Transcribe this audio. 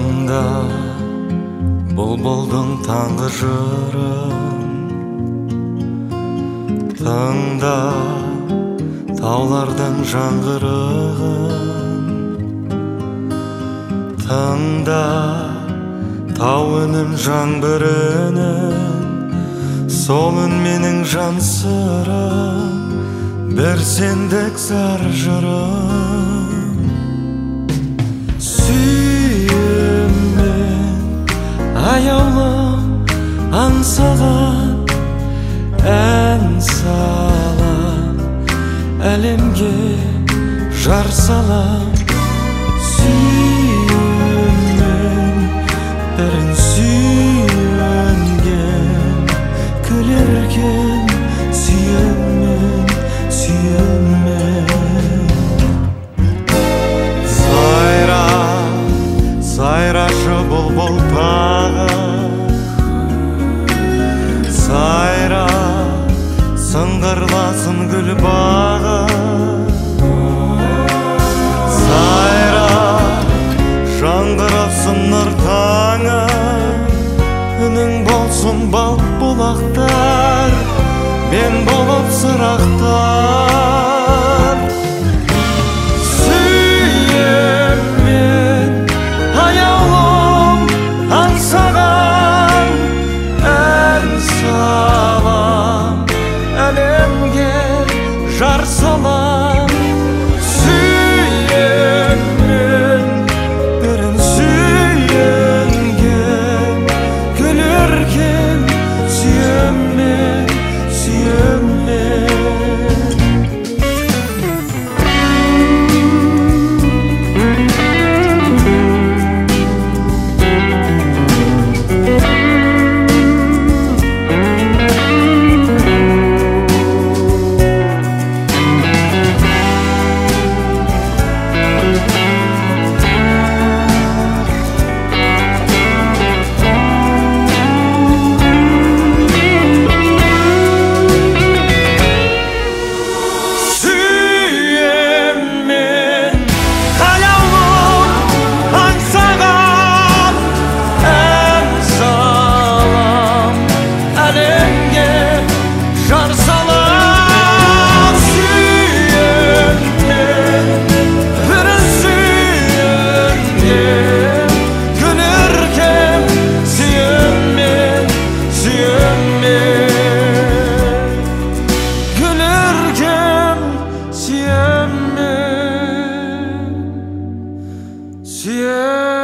Тыңда бұлбұлдың таңғы жырын, тыңда таулардың жаңғырығын, тыңда тау үнін жаңбырының, сол үн менің жан сырым, бір сендік зар жырым. Сүйіммен аяулым аңсаған ән салам, әлемге жар салам. Сүйіммен бірін сүйенген, күлерген сүйеммен, сүйеммен. Сайрашы бұлбұл тағы, сайра сыңғырласын гүл бағы. Сайра жаңғырықсын нұр таңы, үнің болсын бал бұлақтар, мен болып сырақтар. Сүйеммен аяулым аңсаған ән салам, әлемге жар салам. Сүйеммен бірін сүйенген, күлерген сүйеммен, сүйеммен. Yeah.